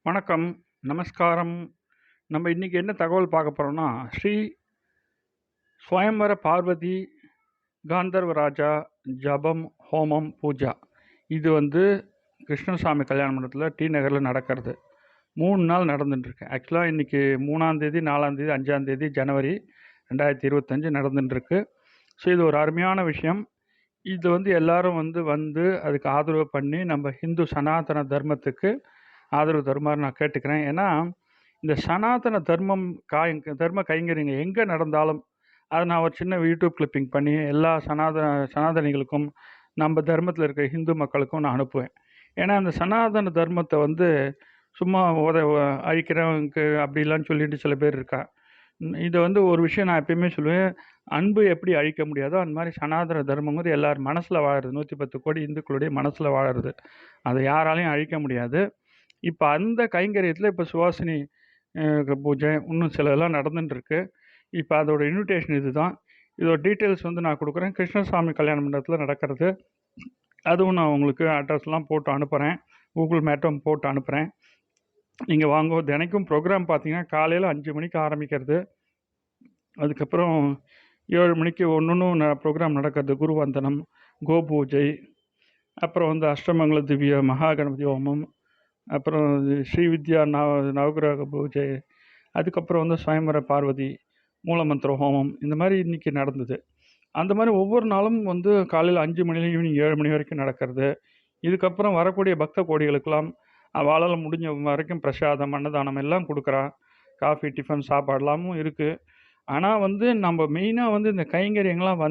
வணக்கம், நமஸ்காரம். நம்ம இன்னைக்கு என்ன தகவல் பார்க்க போறோம்னா, ஸ்ரீ ஸ்வயம்வர பார்வதி காந்தர்வ ராஜா ஜபம், ஹோமம், பூஜா. இது கிருஷ்ணசாமி கல்யாண மண்டபத்தில் டி நகரில் நடக்கிறது. 3 நாள் நடந்துட்டுருக்கு. ஆக்சுவலாக இன்றைக்கி 3ஆம் தேதி, 4ஆம் தேதி, 5ஆம் தேதி ஜனவரி 2025 நடந்துட்டுருக்கு. ஸோ இது ஒரு அருமையான விஷயம். இது எல்லாரும் அதுக்கு ஆதரவு பண்ணி நம்ம ஹிந்து சனாதன தர்மத்துக்கு ஆதரவு தருமாறு நான் கேட்டுக்கிறேன். ஏன்னா இந்த சனாதன தர்மம் தர்ம கைங்கரியங்க எங்கே நடந்தாலும் அதை நான் ஒரு சின்ன யூடியூப் கிளிப்பிங் பண்ணி எல்லா சனாதனிகளுக்கும் நம்ம தர்மத்தில் இருக்க ஹிந்து மக்களுக்கும் நான் அனுப்புவேன். ஏன்னா அந்த சனாதன தர்மத்தை சும்மா அழிக்கிறவங்க அப்படிலாம் சொல்லிட்டு சில பேர் இருக்கா. இதை ஒரு விஷயம் நான் எப்பயுமே சொல்லுவேன், அன்பு எப்படி அழிக்க முடியாதோ அந்த மாதிரி சனாதன தர்மங்கிறது எல்லார் மனசில் வாழறது, 110 கோடி இந்துக்களுடைய மனசில் வாழறது, அதை யாராலையும் அழிக்க முடியாது. இப்போ அந்த கைங்கரியத்தில் இப்போ சுவாசினி பூஜை இன்னும் சிலதெல்லாம் நடந்துட்டுருக்கு. இப்போ அதோட இன்விடேஷன் இதுதான். இதோட டீட்டெயில்ஸ் நான் கொடுக்குறேன். கிருஷ்ணசாமி கல்யாண மண்டபத்தில் நடக்கிறது. அதுவும் நான் உங்களுக்கு அட்ரஸ்லாம் போட்டு அனுப்புகிறேன். கூகுள் மேட்டும் போட்டு அனுப்புகிறேன். நீங்கள் வாங்க. தினைக்கும் ப்ரோக்ராம் பார்த்தீங்கன்னா காலையில் 5 மணிக்கு ஆரம்பிக்கிறது. அதுக்கப்புறம் 7 மணிக்கு ஒன்று ப்ரோக்ராம் நடக்கிறது. குருவந்தனம், கோபூஜை, அப்புறம் அஷ்டமங்கல திவ்ய மகா கணபதி ஹோமம், அப்புறம் ஸ்ரீவித்யா நவகிரக பூஜை, அதுக்கப்புறம் ஸ்வயம்வர பார்வதி மூலமந்திர ஹோமம். இந்த மாதிரி இன்றைக்கி நடந்தது. அந்த மாதிரி ஒவ்வொரு நாளும் காலையில் 5 மணிலேருந்து ஈவினிங் 7 மணி வரைக்கும் நடக்கிறது. இதுக்கப்புறம் வரக்கூடிய பக்த கோடிகளுக்கெல்லாம் அவளால் முடிஞ்ச வரைக்கும் பிரசாதம், அன்னதானம் எல்லாம் கொடுக்குறா. காஃபி, டிஃபன், சாப்பாடெல்லாமும் இருக்குது. ஆனால் நம்ம மெயினாக இந்த கைங்கரியங்கள்லாம்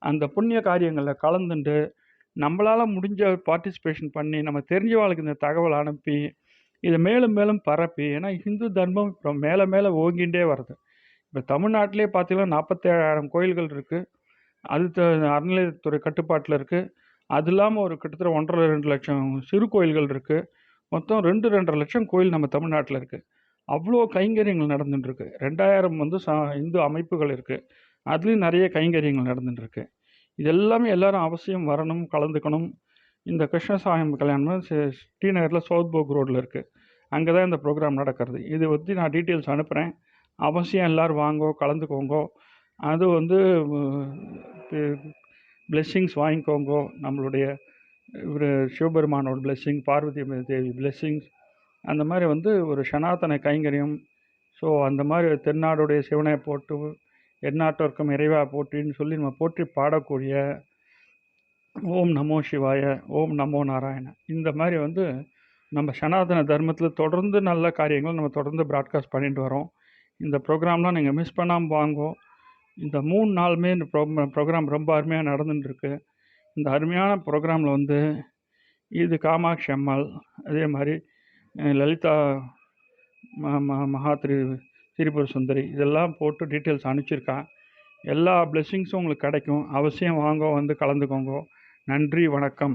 அந்த புண்ணிய காரியங்களில் கலந்துண்டு நம்மளால் முடிஞ்ச பார்ட்டிசிபேஷன் பண்ணி நம்ம தெரிஞ்சவாளுக்கு இந்த தகவல் அனுப்பி இதை மேலும் மேலும் பரப்பி, ஏன்னா ஹிந்து தர்மம் இப்போ மேலே மேலே ஓங்கிகிட்டே வருது. இப்போ தமிழ்நாட்டிலே பார்த்தீங்கன்னா 47,000 கோயில்கள் இருக்குது. அது அறநிலையத்துறை கட்டுப்பாட்டில் இருக்குது. அது இல்லாமல் ஒரு கிட்டத்தட்ட 1.5-2 லட்சம் சிறு கோயில்கள் இருக்குது. மொத்தம் 2-2.5 லட்சம் கோயில் நம்ம தமிழ்நாட்டில் இருக்குது. அவ்வளோ கைங்கரியங்கள் நடந்துட்டுருக்கு. 2000 இந்து அமைப்புகள் இருக்குது. அதுலேயும் நிறைய கைங்கரியங்கள் நடந்துட்டுருக்கு. இது எல்லாமே எல்லாரும் அவசியம் வரணும், கலந்துக்கணும். இந்த கிருஷ்ணசாமி கல்யாணம் டி நகரில் சவுத் போக் ரோட்டில் இருக்குது. அங்கே தான் இந்த ப்ரோக்ராம் நடக்கிறது. இது நான் டீட்டெயில்ஸ் அனுப்புகிறேன். அவசியம் எல்லோரும் வாங்கோ, கலந்துக்கோங்கோ. அது பிளெஸ்ஸிங்ஸ் வாங்கிக்கோங்கோ. நம்மளுடைய இவர் சிவபெருமானோட பிளெஸ்ஸிங், பார்வதி தேவி பிளெஸ்ஸிங்ஸ், அந்த மாதிரி ஒரு சனாதன கைங்கரியம். ஸோ அந்த மாதிரி தென்னாடுடைய சிவனை போட்டு எந்நாட்டோர்க்கும் இறைவா போற்றின்னு சொல்லி நம்ம போற்றி பாடக்கூடிய ஓம் நமோ சிவாய, ஓம் நமோ நாராயண, இந்த மாதிரி நம்ம சனாதன தர்மத்தில் தொடர்ந்து நல்ல காரியங்கள் நம்ம தொடர்ந்து ப்ராட்காஸ்ட் பண்ணிட்டு வரோம். இந்த ப்ரோக்ராம்லாம் நீங்கள் மிஸ் பண்ணாமல் வாங்கோ. இந்த 3 நாளுமே இந்த ப்ரோக்ராம் ரொம்ப அருமையாக நடந்துட்டுருக்கு. இந்த அருமையான ப்ரோக்ராமில் இது காமாட்சி அம்மாள், அதே மாதிரி லலிதா மகா திரிபுர சுந்தரி, இதெல்லாம் போட்டு டீட்டெயில்ஸ் அனுப்பிச்சிருக்கா. எல்லா பிளெஸ்ஸிங்ஸும் உங்களுக்கு கிடைக்கும். அவசியம் வாங்க, கலந்துக்கோங்க. நன்றி, வணக்கம்.